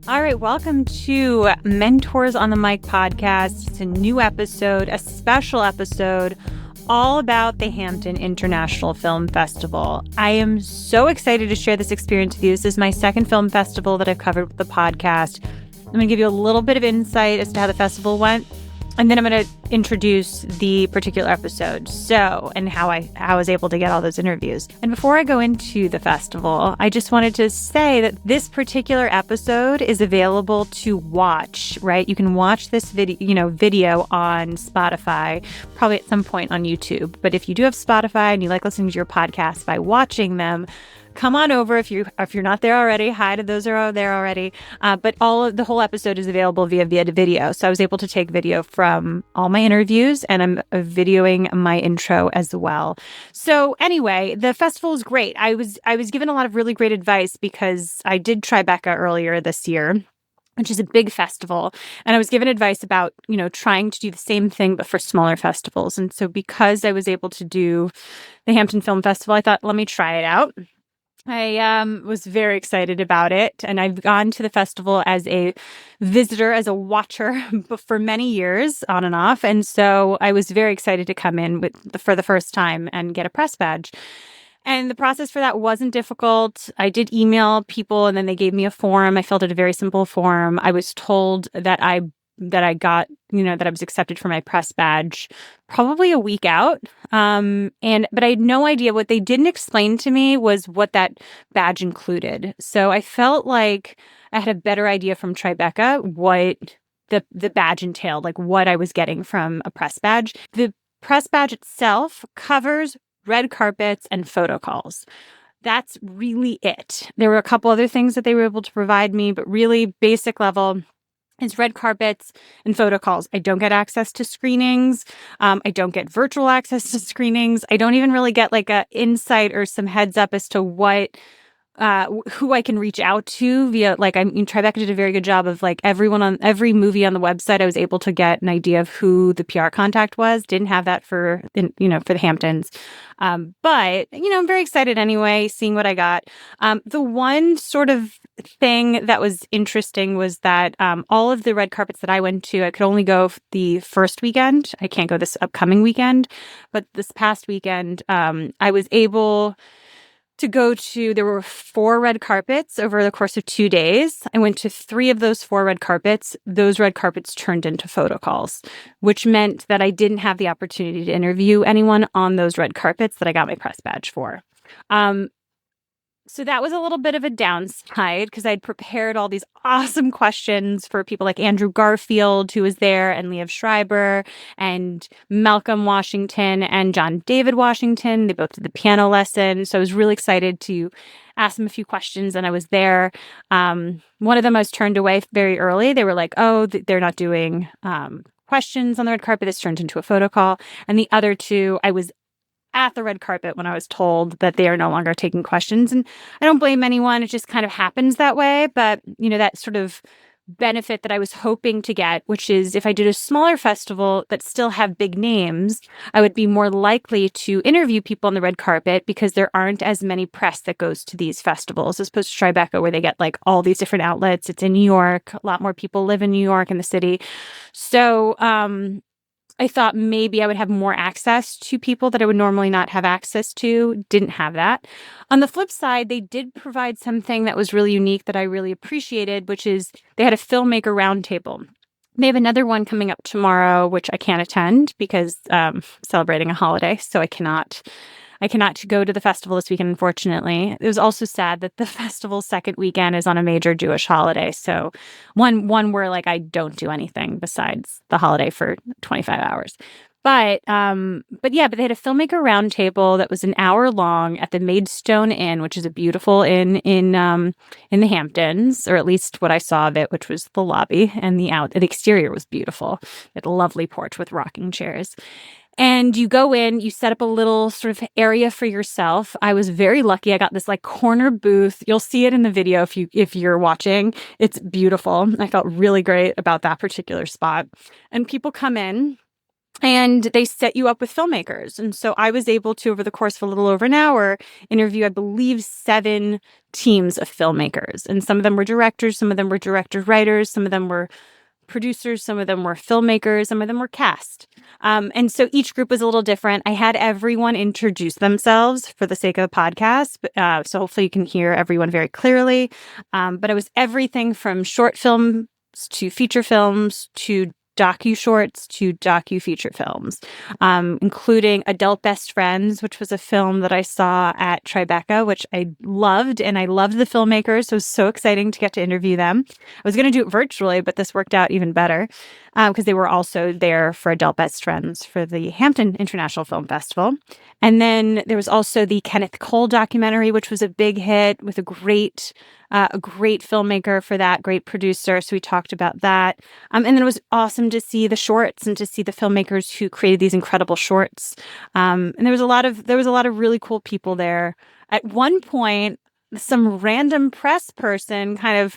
All right, welcome to Mentors on the Mic podcast. It's a new episode, a special episode, all about the Hampton International Film Festival. I am so excited to share this experience with you. This is my second film festival that I've covered with the podcast. I'm going to give you a little bit of insight as to how the festival went, and then I'm going to introduce the particular episode, and how I was able to get all those interviews. And before I go into the festival, I just wanted to say that this particular episode is available to watch, right? You can watch this video on Spotify, probably at some point on YouTube. But if you do have Spotify and you like listening to your podcasts by watching them, come on over if you're not there already. Hi to those who are there already. But the whole episode is available via video. So I was able to take video from all my interviews, and I'm videoing my intro as well. So anyway, the festival is great. I was given a lot of really great advice because I did Tribeca earlier this year, which is a big festival. And I was given advice about, trying to do the same thing, but for smaller festivals. And so because I was able to do the Hampton Film Festival, I thought, let me try it out. I was very excited about it, and I've gone to the festival as a visitor, as a watcher for many years, on and off, and so I was very excited to come in for the first time and get a press badge. And the process for that wasn't difficult. I did email people, and then they gave me a form. I filled out a very simple form. I was told that I got, that I was accepted for my press badge probably a week out. But I had no idea. What they didn't explain to me was what that badge included. So I felt like I had a better idea from Tribeca what the badge entailed, like what I was getting from a press badge. The press badge itself covers red carpets and photo calls. That's really it. There were a couple other things that they were able to provide me, but really basic level, it's red carpets and photo calls. I don't get access to screenings. I don't get virtual access to screenings. I don't even really get like a insight or some heads up as to who I can reach out to via, Tribeca did a very good job of everyone on every movie on the website. I was able to get an idea of who the PR contact was. Didn't have that for the Hamptons. But I'm very excited anyway, seeing what I got. The one sort of thing that was interesting was that all of the red carpets that I went to, I could only go the first weekend. I can't go this upcoming weekend, but this past weekend, I was able to go to, there were 4 red carpets over the course of 2 days. I went to 3 of those 4 red carpets. Those red carpets turned into photo calls, which meant that I didn't have the opportunity to interview anyone on those red carpets that I got my press badge for. So that was a little bit of a downside because I'd prepared all these awesome questions for people like Andrew Garfield, who was there, and Liev Schreiber, and Malcolm Washington, and John David Washington. They both did the piano lesson. So I was really excited to ask them a few questions, and I was there. One of them I was turned away very early. They were like, oh, they're not doing questions on the red carpet. This turned into a photo call. And the other 2, I was at the red carpet when I was told that they are no longer taking questions. And I don't blame anyone. It just kind of happens that way. But, that sort of benefit that I was hoping to get, which is if I did a smaller festival that still have big names, I would be more likely to interview people on the red carpet because there aren't as many press that goes to these festivals as opposed to Tribeca, where they get all these different outlets. It's in New York. A lot more people live in New York in the city. So, I thought maybe I would have more access to people that I would normally not have access to. Didn't have that. On the flip side, they did provide something that was really unique that I really appreciated, which is they had a filmmaker roundtable. They have another one coming up tomorrow, which I can't attend because celebrating a holiday, so I cannot go to the festival this weekend, unfortunately. It was also sad that the festival's second weekend is on a major Jewish holiday. So one where I don't do anything besides the holiday for 25 hours. But they had a filmmaker roundtable that was an hour long at the Maidstone Inn, which is a beautiful inn in the Hamptons, or at least what I saw of it, which was the lobby, and the exterior was beautiful. It had a lovely porch with rocking chairs. And you go in, you set up a little sort of area for yourself. I was very lucky. I got this corner booth. You'll see it in the video if you're watching. It's beautiful. I felt really great about that particular spot. And people come in And they set you up with filmmakers. And so I was able to, over the course of a little over an hour, interview, I believe, 7 teams of filmmakers. And some of them were directors, some of them were director-writers, some of them were producers, some of them were filmmakers, some of them were cast. And so each group was a little different. I had everyone introduce themselves for the sake of the podcast. So hopefully you can hear everyone very clearly. But it was everything from short films to feature films to docu-shorts to docu-feature films, including Adult Best Friends, which was a film that I saw at Tribeca, which I loved, and I loved the filmmakers, so it was so exciting to get to interview them. I was going to do it virtually, but this worked out even better because they were also there for Adult Best Friends for the Hampton International Film Festival. And then there was also the Kenneth Cole documentary, which was a big hit with a great filmmaker for that, great producer. So we talked about that. And then it was awesome to see the shorts and to see the filmmakers who created these incredible shorts. And there was a lot of really cool people there. At one point, some random press person kind of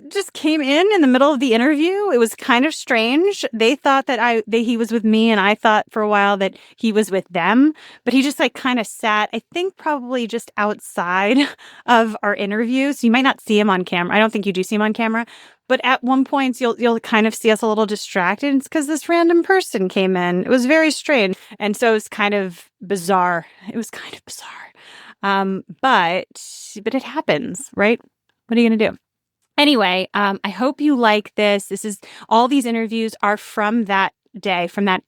just came in the middle of the interview. It was kind of strange. They thought that he was with me, and I thought for a while that he was with them. But he just like kind of sat, I think probably just outside of our interview. So you might not see him on camera. I don't think you do see him on camera. But at one point, you'll kind of see us a little distracted. It's because this random person came in. It was very strange, and so it was kind of bizarre. But it happens, right? What are you gonna do? Anyway, I hope you like this. All these interviews are from that day, from that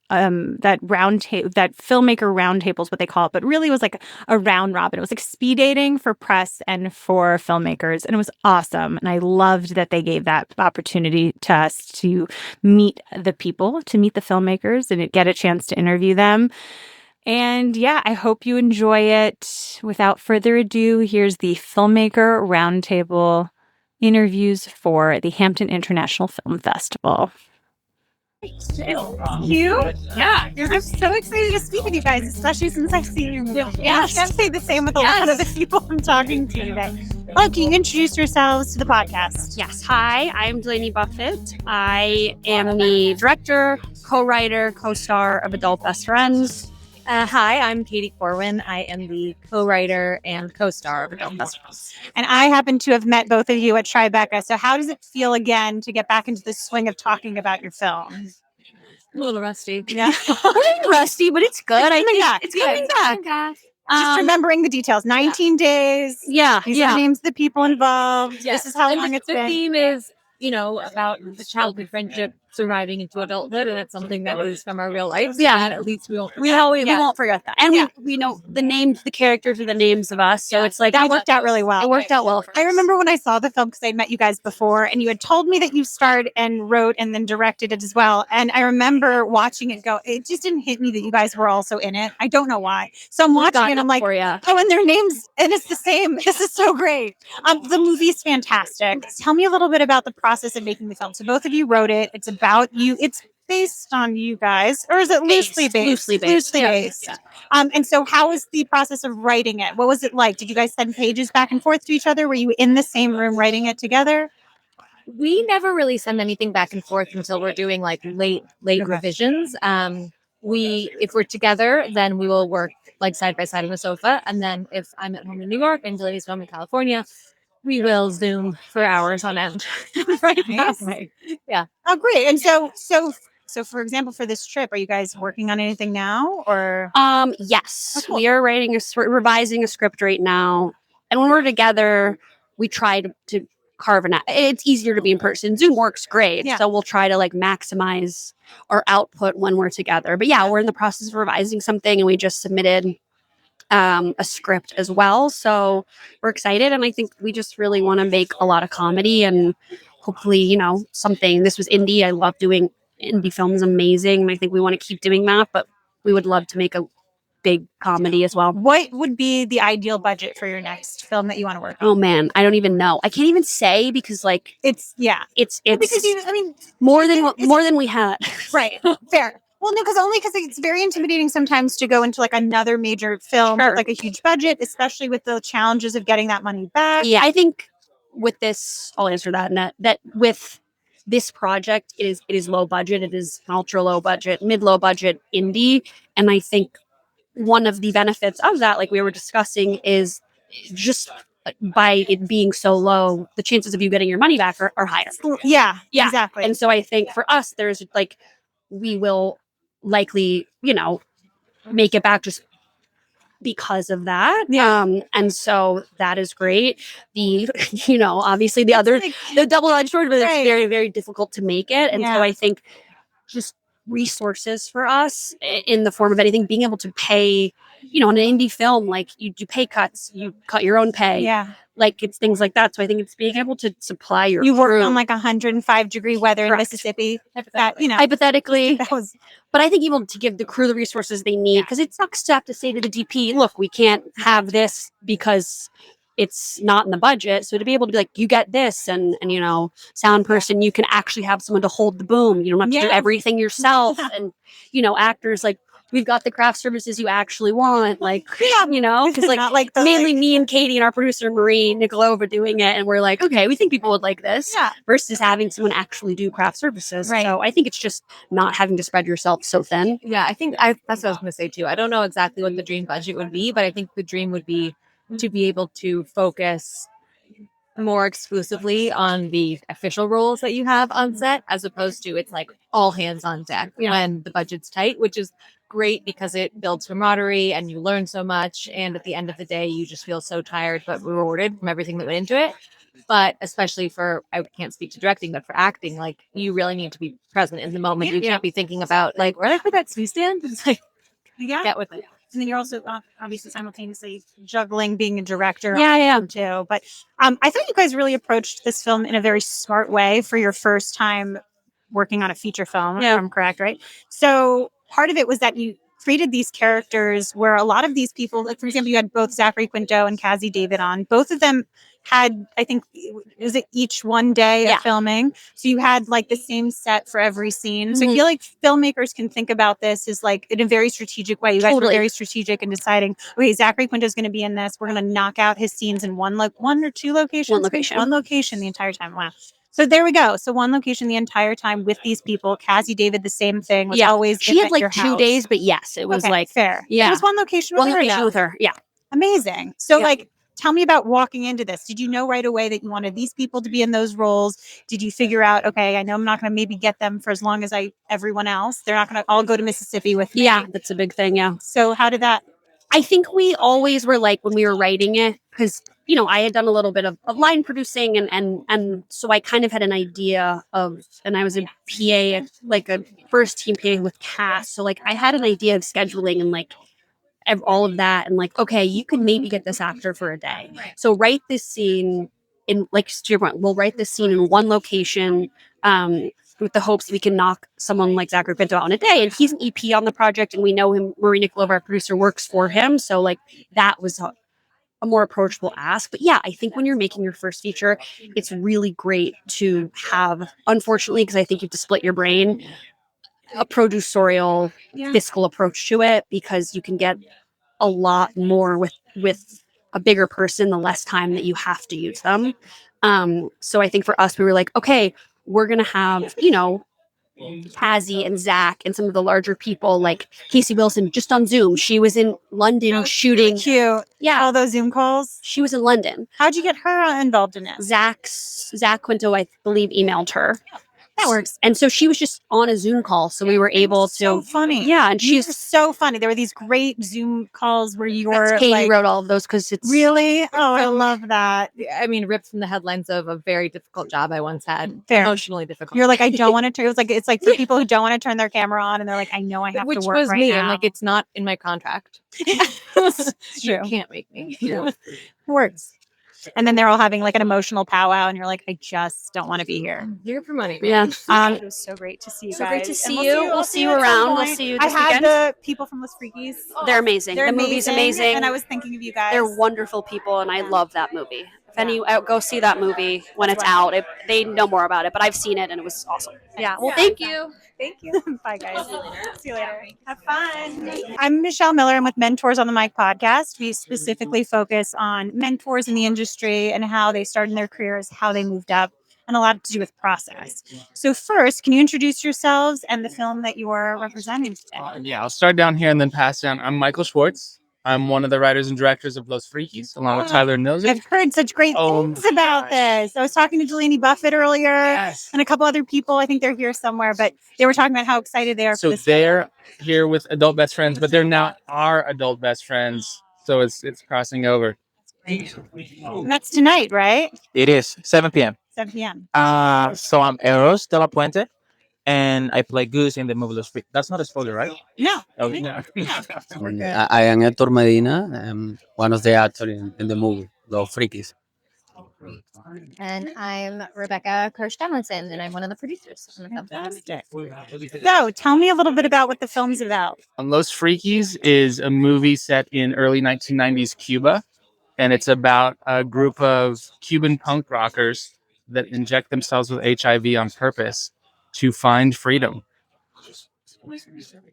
round table, that filmmaker round table is what they call it, but really it was like a round robin. It was like speed dating for press and for filmmakers, and it was awesome. And I loved that they gave that opportunity to us to meet the people, to meet the filmmakers, and get a chance to interview them. And yeah, I hope you enjoy it. Without further ado, here's the Filmmaker Roundtable interviews for the Hampton International Film Festival. You? Yeah. I'm so excited to speak with you guys, especially since I've seen your movie. Yes. I can't say the same with a lot of the people I'm talking to today. Oh, can you introduce yourselves to the podcast? Yes. Hi, I'm Delaney Buffett. I am the director, co-writer, co-star of Adult Best Friends. Hi, I'm Katie Corwin. I am the co-writer and co-star of Adult Best Friends. And I happen to have met both of you at Tribeca. So how does it feel again to get back into the swing of talking about your film? A little rusty. Yeah. Rusty, but it's good. It's coming back. Just remembering the details. 19 days. Yeah. These are names of the people involved. Yes. This is how long it's been. The theme is, about the childhood friendship surviving into adulthood, and it's something that was from our real life. Yeah. And at least we won't forget that. And we know the names, the characters are the names of us. So it's like that worked out really well. It worked out well for us. I remember when I saw the film because I met you guys before, and you had told me that you starred and wrote and then directed it as well. And I remember watching it go. It just didn't hit me that you guys were also in it. I don't know why. So I'm watching it, and I'm like, oh, and their names, and it's the same. This is so great. The movie is fantastic. Tell me a little bit about the process of making the film. So both of you wrote it. It's about you. It's based on you guys, or is it loosely based? Loosely based. Yeah. And so how was the process of writing it? What was it like? Did you guys send pages back and forth to each other? Were you in the same room writing it together? We never really send anything back and forth until we're doing like late revisions. If we're together, then we will work like side by side on the sofa. And then if I'm at home in New York and Delaney's home in California, we will Zoom for hours on end. Right. Nice. Yeah. Oh, great. And so for example, for this trip, are you guys working on anything now, or? Yes, Oh, cool. We are revising a script right now, and when we're together, we try to carve an. It's easier to be in person. Zoom works great, so we'll try to like maximize our output when we're together. But yeah, we're in the process of revising something, and we just submitted a script as well. So we're excited, and I think we just really want to make a lot of comedy and hopefully, something. This was indie. I love doing indie films, amazing, and I think we want to keep doing that. But we would love to make a big comedy as well. What would be the ideal budget for your next film that you want to work on? Oh man, I don't even know. I can't even say because like it's because more than we had. Right. Fair. Well, no, because it's very intimidating sometimes to go into like another major film with like a huge budget, especially with the challenges of getting that money back. Yeah, I think with this, I'll answer that. That with this project is low budget. It is an ultra low budget, mid-low budget indie. And I think one of the benefits of that, like we were discussing, is just by it being so low, the chances of you getting your money back are higher. Yeah, Yeah. exactly. And so I think for us, there's like, we will likely, make it back just because of that. And so that is great. The, obviously the double-edged sword, but it's very, very difficult to make it. And so I think just resources for us in the form of anything, being able to pay, on an indie film, like you do pay cuts, you cut your own pay. Yeah. Like it's things like that. So I think it's being able to supply your You worked crew. on like 105-degree weather in Mississippi. Hypothetically. That was, but I think able to give the crew the resources they need, because it sucks to have to say to the DP, look, we can't have this because it's not in the budget. So to be able to be like, you get this, and sound person, you can actually have someone to hold the boom. You don't have to do everything yourself. And actors, like, we've got the craft services you actually want, like, because like mainly me and Katie and our producer Marie Nikolova doing it, and we're like, okay, we think people would like this, versus having someone actually do craft services. Right. So I think it's just not having to spread yourself so thin. Yeah, I think that's what I was going to say too. I don't know exactly what the dream budget would be, but I think the dream would be to be able to focus more exclusively on the official roles that you have on set, as opposed to it's like all hands on deck when the budget's tight, which is great because it builds camaraderie and you learn so much. And at the end of the day, you just feel so tired but rewarded from everything that went into it. But especially I can't speak to directing, but for acting, like you really need to be present in the moment. You can't be thinking about like, where did I put that sweet stand? It's like, get with it. and then you're also obviously simultaneously juggling being a director. Too. But I thought you guys really approached this film in a very smart way for your first time working on a feature film, if I'm correct, right? So part of it was that you created these characters where a lot of these people, like for example, you had both Zachary Quinto and Cazzie David on. Both of them had, I think, was it each one day of filming? So you had like the same set for every scene. So I feel like filmmakers can think about this as like in a very strategic way. You guys were very strategic in deciding, okay, Zachary Quinto is going to be in this. We're going to knock out his scenes in one or two locations. One location the entire time. Wow. So there we go. So one location the entire time with these people. Cazzie David, the same thing. Was always she had like 2 days, but yes, it was like fair. Yeah, it was one location. With her. Yeah, amazing. So like, tell me about walking into this. Did you know right away that you wanted these people to be in those roles? Did you figure out, okay, I know I'm not going to maybe get them for as long as everyone else. They're not going to all go to Mississippi with me. Yeah, that's a big thing. Yeah. So how did that? I think we always were like, when we were writing it, because I had done a little bit of line producing, and so I kind of had an idea of, and I was a PA, like a first team PA with cast, so like I had an idea of scheduling and like all of that, and like, okay, you can maybe get this actor for a day, so write this scene in, like, to your point, we'll write this scene in one location, with the hopes we can knock someone like Zachary Quinto out in a day. And he's an EP on the project, and we know him. Marie Nikolova, our producer, works for him. So like that was a more approachable ask. But yeah, I think when you're making your first feature, it's really great to have, unfortunately, because I think you have to split your brain, a producerial fiscal approach to it, because you can get a lot more with a bigger person the less time that you have to use them. So I think for us, we were like, okay, we're going to have, Cazzie and Zach and some of the larger people, like Casey Wilson, just on Zoom. She was in London shooting. Cute. Yeah. All those Zoom calls. She was in London. How'd you get her involved in it? Zach Quinto, I believe, emailed her. That works. And so she was just on a Zoom call, so we were able to. So funny. Yeah, and she's so funny. There were these great Zoom calls where you were. Katie wrote all of those because it's really. Oh, I love that. I mean, ripped from the headlines of a very difficult job I once had. Fair. Emotionally difficult. You're like, I don't want to turn. It's like for people who don't want to turn their camera on, and they're like, I know I have Which to work was right me. now. I'm like, it's not in my contract. It's You true. can't make me. It works. And then they're all having like an emotional powwow, and you're like, I just don't want to be here. I'm here for money. Yeah. It was so great to see you So guys. great to see And you. We'll see you around. We'll see you this I had weekend. the people from FRIKIS. They're amazing. They're The movie's amazing. And I was thinking of you guys. They're wonderful people, and I love that movie. If any, go see that movie when it's out. They know more about it, but I've seen it, and it was awesome. Yeah. Well, thank you. Thank you. Bye, guys. See you later. Have fun. I'm Michelle Miller. I'm with Mentors on the Mic podcast. We specifically focus on mentors in the industry and how they started their careers, how they moved up, and a lot to do with process. So first, can you introduce yourselves and the film that you are representing today? Yeah, I'll start down here and then pass down. I'm Michael Schwartz. I'm one of the writers and directors of Los FRIKIS, along with Tyler Nilsson. I've heard such great things about this. I was talking to Delaney Buffett earlier and a couple other people. I think they're here somewhere, but they were talking about how excited they are. So they're here with adult best friends, but they're now our adult best friends. So it's crossing over. And that's tonight, right? It is 7 p.m. 7 p.m. So I'm Eros de la Puente, and I play Goose in the movie Los Freaks. That's not a spoiler, right? No. Okay. No. I am Hector Medina. I'm one of the actors in the movie, Los FRIKIS. And I'm Rebecca Kirsch Tomlinson, and I'm one of the producers on the film. Fantastic. So tell me a little bit about what the film's about. Los FRIKIS is a movie set in early 1990s Cuba, and it's about a group of Cuban punk rockers that inject themselves with HIV on purpose to find freedom.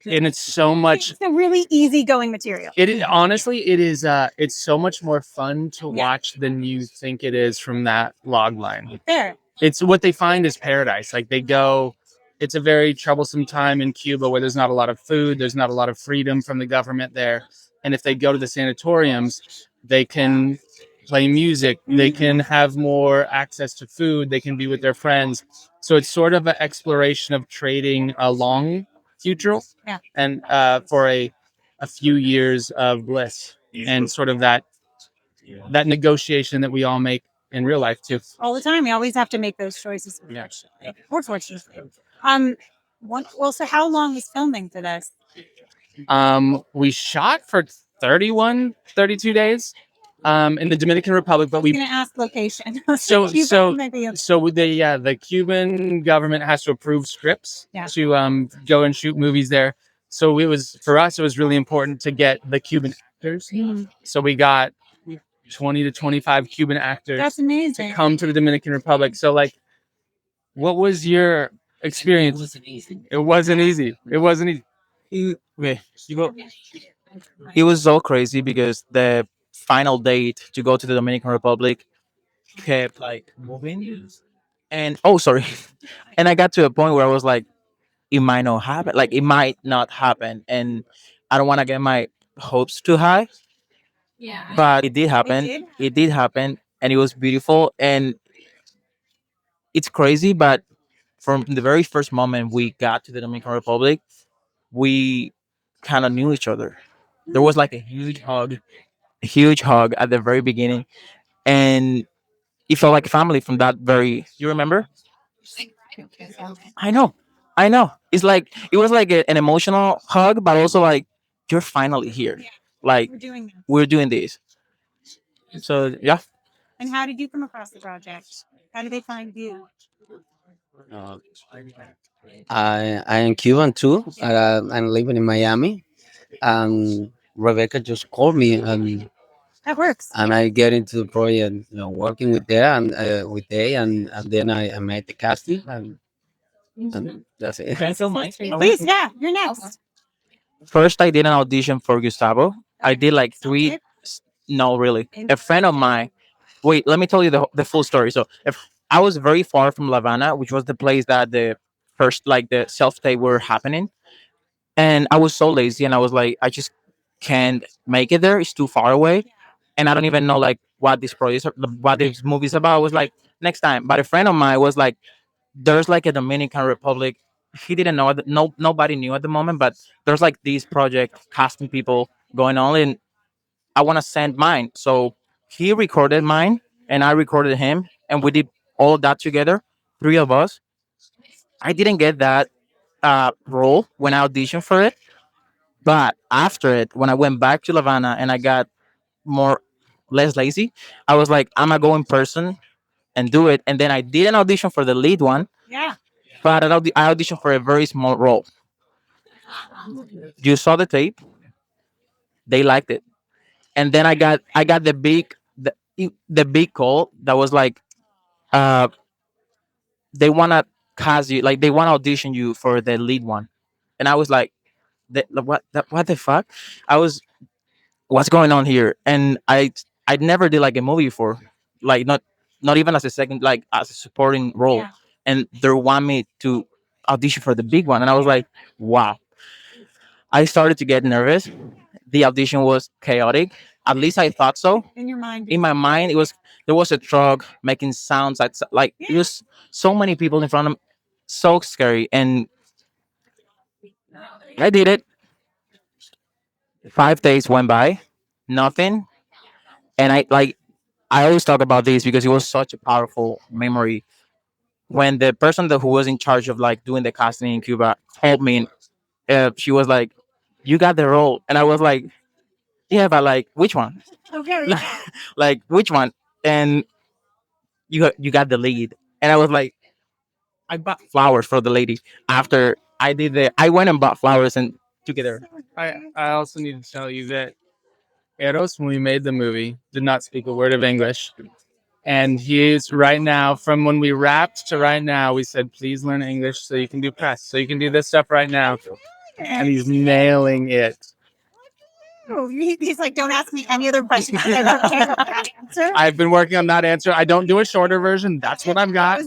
And it's so much. It's a really easygoing material. It is, honestly, it is. It's so much more fun to watch than you think it is from that log line. Fair. It's what they find is paradise. Like they go. It's a very troublesome time in Cuba where there's not a lot of food, there's not a lot of freedom from the government there. And if they go to the sanatoriums, they can play music, they can have more access to food, they can be with their friends. So it's sort of an exploration of trading a long future and for a few years of bliss, and sort of that negotiation that we all make in real life too. All the time. We always have to make those choices. Yeah. Fortunately. So how long was filming for this? We shot for 31, 32 days in the Dominican Republic, but I was going to ask location. So Maybe. the Cuban government has to approve scripts to go and shoot movies there. So it was really important to get the Cuban actors. Mhm. So we got 20 to 25 Cuban actors. That's amazing. To come to the Dominican Republic. So like, what was your experience? It wasn't easy. It was so crazy because the final date to go to the Dominican Republic kept like moving, and sorry, and I got to a point where I was like, it might not happen. Like it might not happen, and I don't want to get my hopes too high. Yeah. But it did happen. It did happen, and it was beautiful. And it's crazy, but from the very first moment we got to the Dominican Republic, we kind of knew each other. There was like a huge hug at the very beginning, and it felt like family from that very. You remember? I know, I know. It's like it was like an emotional hug, but also like you're finally here. Like we're doing this. So yeah. And how did you come across the project? How did they find you? I am Cuban too. I'm living in Miami. And Rebecca just called me, That works. and I get into the project, working with there and with they, and then I made the casting, and that's it. Please, you're next. First, I did an audition for Gustavo. I did like three. No, really. A friend of mine. Wait, let me tell you the full story. So, if I was very far from La Habana, which was the place that the first, like the self tape were happening, and I was so lazy, and I was like, I just can't make it there. It's too far away, and I don't even know like what what this movie's about. I was like, next time. But a friend of mine was like, there's like a Dominican Republic. He didn't know. No, nobody knew at the moment, but there's like these project casting people going on, and I want to send mine. So he recorded mine, and I recorded him, and we did all of that together, three of us. I didn't get that role when I auditioned for it, but after it, when I went back to La Habana and I got more less lazy, I was like, I'm gonna go in person and do it. And then I did an audition for the lead one, Yeah. but I auditioned for a very small role. You saw the tape; they liked it, and then I got the big call that was like, uh, they wanna cast you, like they wanna audition you for the lead one, and I was like, what the fuck? I was, what's going on here? And I never did like a movie before, like not not even as a second, like as a supporting role, and they want me to audition for the big one, and I was like, wow. I started to get nervous. The audition was chaotic. At least I thought so. In your mind. In my mind, it was there was a truck making sounds like it was so many people in front of me, so scary. And I did it. 5 days went by, nothing. And I always talk about this because it was such a powerful memory. When the person who was in charge of like doing the casting in Cuba told me, she was like, "You got the role," and I was like, "Yeah, but like which one? Okay. Like which one?" And you got the lead, and I was like, I bought flowers for the lady after I did the. I went and bought flowers and took it there. I also need to tell you that Eros, when we made the movie, did not speak a word of English. And he's right now, from when we wrapped to right now, we said, please learn English so you can do press, so you can do this stuff right now. And he's nailing it. Oh, he's like, don't ask me any other questions. I don't care about that answer. I've been working on that answer. I don't do a shorter version. That's what I've got.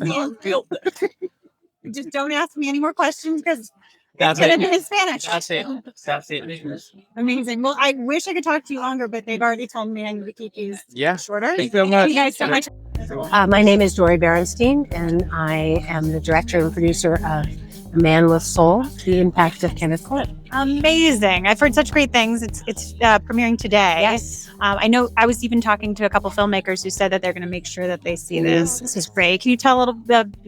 Just don't ask me any more questions because That's it's going it. to be in Spanish. That's it. That's it. Amazing. Well, I wish I could talk to you longer, but they've already told me I need to keep these shorter. Thank you so much. Thank you guys so much. My name is Dory Berenstein, and I am the director and producer of A Man with Soul, The Impact of Kenneth Corwin. Amazing. I've heard such great things. It's premiering today. Yes. I know I was even talking to a couple filmmakers who said that they're going to make sure that they see this. This is great. Can you tell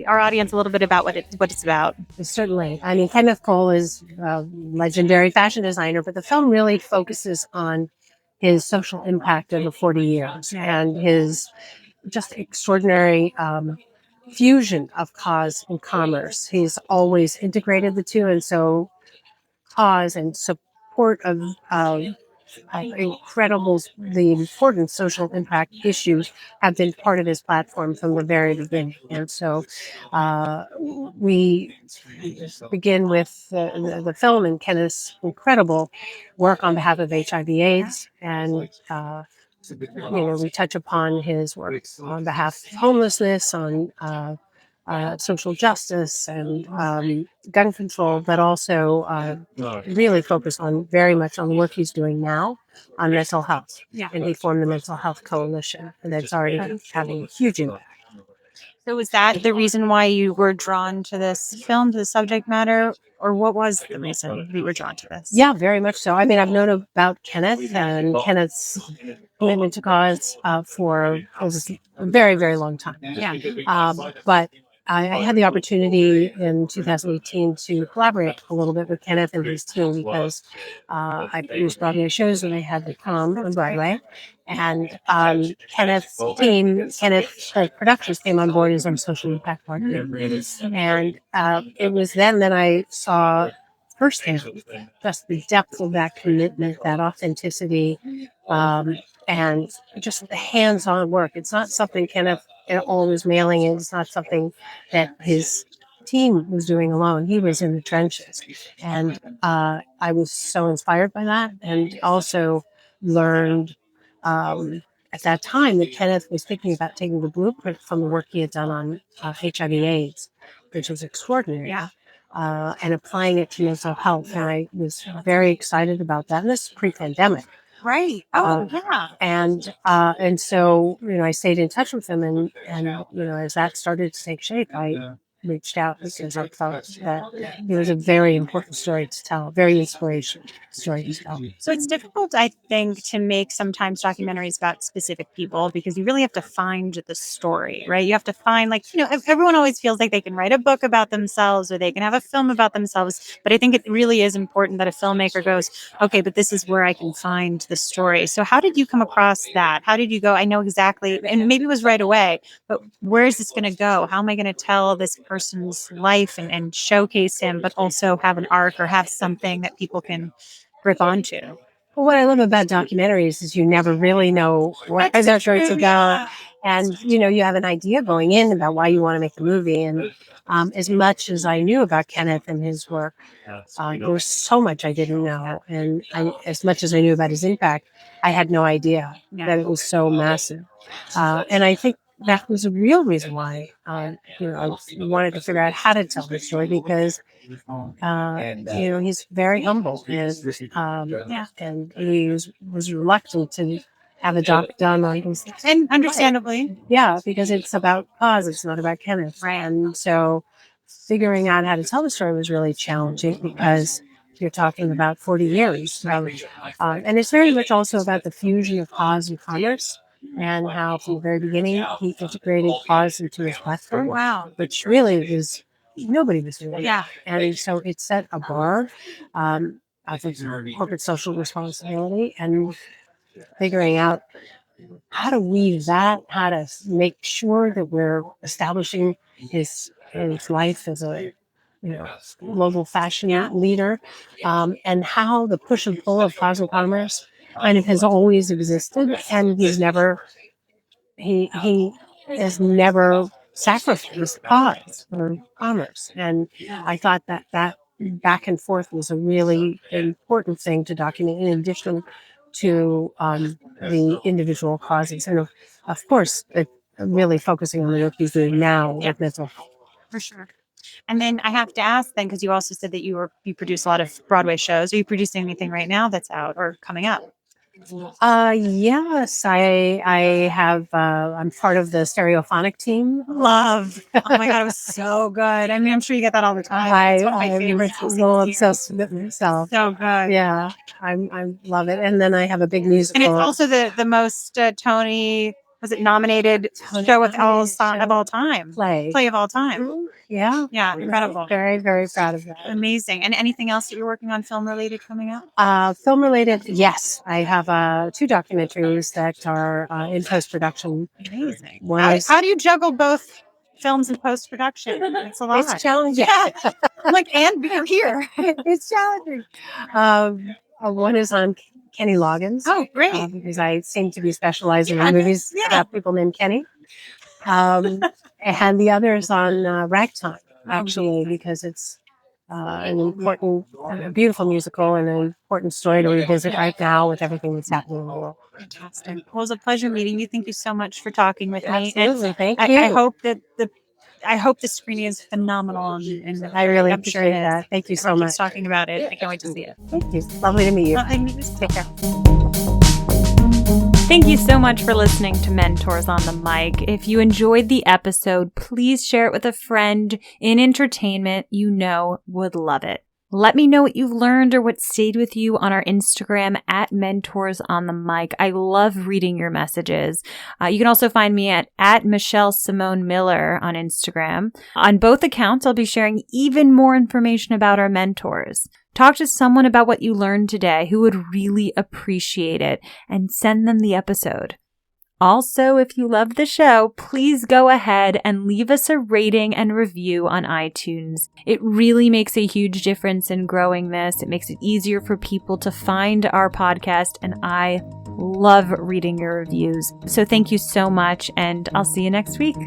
our audience a little bit about what it's about? Certainly. I mean, Kenneth Cole is a legendary fashion designer, but the film really focuses on his social impact over 40 years and his just extraordinary fusion of cause and commerce. He's always integrated the two, and so cause and support of the important social impact issues have been part of his platform from the very beginning. And so we begin with the film and Kenneth's incredible work on behalf of HIV/AIDS, and we touch upon his work on behalf of homelessness, on social justice and gun control, but also really focus on very much on the work he's doing now on mental health. Yeah. And he formed the Mental Health Coalition, and that's already having a huge impact. So was that the reason why you were drawn to this film, to the subject matter, or what was the reason you were drawn to this? Yeah, very much so. I mean, I've known about Kenneth and Kenneth's commitment to cause for a very, very long time. Yeah. But I had the opportunity in 2018 to collaborate a little bit with Kenneth and his team because I produced Broadway shows and I had to come on Broadway. And Kenneth's productions came on board as our social impact partner. And it was then that I saw firsthand just the depth of that commitment, that authenticity, and just the hands-on work. It's not something Kenneth always mailing it. It's not something that his team was doing alone. He was in the trenches. And I was so inspired by that, and also learned at that time that Kenneth was thinking about taking the blueprint from the work he had done on HIV/AIDS, which was extraordinary. Yeah. And applying it to mental health. And I was very excited about that. And this is pre-pandemic. Right. Oh, yeah. And so, I stayed in touch with him, and as that started to take shape, I reached out because I felt that it was a very important story to tell, very inspirational story to tell. So it's difficult, I think, to make sometimes documentaries about specific people because you really have to find the story, right? You have to find, everyone always feels like they can write a book about themselves or they can have a film about themselves. But I think it really is important that a filmmaker goes, okay, but this is where I can find the story. So how did you come across that? How did you go? I know exactly, and maybe it was right away, but where is this going to go? How am I going to tell this person's life and showcase him, but also have an arc or have something that people can grip onto? Well, what I love about documentaries is you never really know where they're going to go. And, you have an idea going in about why you want to make a movie. And as much as I knew about Kenneth and his work, there was so much I didn't know. And as much as I knew about his impact, I had no idea that it was so massive. And I think that was a real reason why, I wanted to figure out how to tell the story because, he's very humble and he was reluctant to have a doc done on him. And understandably. Yeah, because it's about cause, it's not about Kenneth. Right. And so figuring out how to tell the story was really challenging because you're talking about 40 years. And it's very much also about the fusion of cause and commerce and how from the very beginning he integrated cause into his platform. Wow. Which really was, nobody was doing. Yeah. And so it set a bar of corporate social responsibility and figuring out how to weave that, how to make sure that we're establishing his life as a global fashion leader, and how the push and pull of cause and commerce kind of has always existed, and he has never sacrificed cause or commerce. And I thought that back and forth was a really important thing to document in addition to the individual causes. And of course, really focusing on the work he's doing now with mental health. For sure. And then I have to ask then, because you also said that you produce a lot of Broadway shows. Are you producing anything right now that's out or coming up? Yes, I have. I'm part of the stereophonic team. Love. Oh my God, it was so good. I mean, I'm sure you get that all the time. It's one of my favorites. I'm a little obsessed with it myself. So good. Yeah, I love it. And then I have a big musical. And it's also the most Tony, was it nominated show of all time? Play of all time. Mm-hmm. Yeah. Yeah, incredible. Very, very proud of that. Amazing. And anything else that you're working on film related coming up? Film related, yes. I have 2 documentaries that are in post production. Amazing. How do you juggle both films and post production? It's a lot. It's challenging. Yeah. I'm like, and you're here. It's challenging. One is on Kenny Loggins. Oh, great. Because I seem to be specializing in movies about people named Kenny. And the other is on ragtime, actually, because it's an important, beautiful musical and an important story to revisit right now with everything that's happening in the world. Fantastic. Well, it was a pleasure meeting you. Thank you so much for talking with me. Absolutely. Thank you. I hope the screening is phenomenal. And I really appreciate that. Thank you so much. Talking about it. I can't wait to see it. Thank you. Lovely to meet you. Take care. Thank you so much for listening to Mentors on the Mic. If you enjoyed the episode, please share it with a friend in entertainment you know would love it. Let me know what you've learned or what stayed with you on our Instagram at Mentors on the Mic. I love reading your messages. You can also find me at Michelle Simone Miller on Instagram. On both accounts, I'll be sharing even more information about our mentors. Talk to someone about what you learned today who would really appreciate it and send them the episode. Also, if you love the show, please go ahead and leave us a rating and review on iTunes. It really makes a huge difference in growing this. It makes it easier for people to find our podcast, and I love reading your reviews. So thank you so much, and I'll see you next week.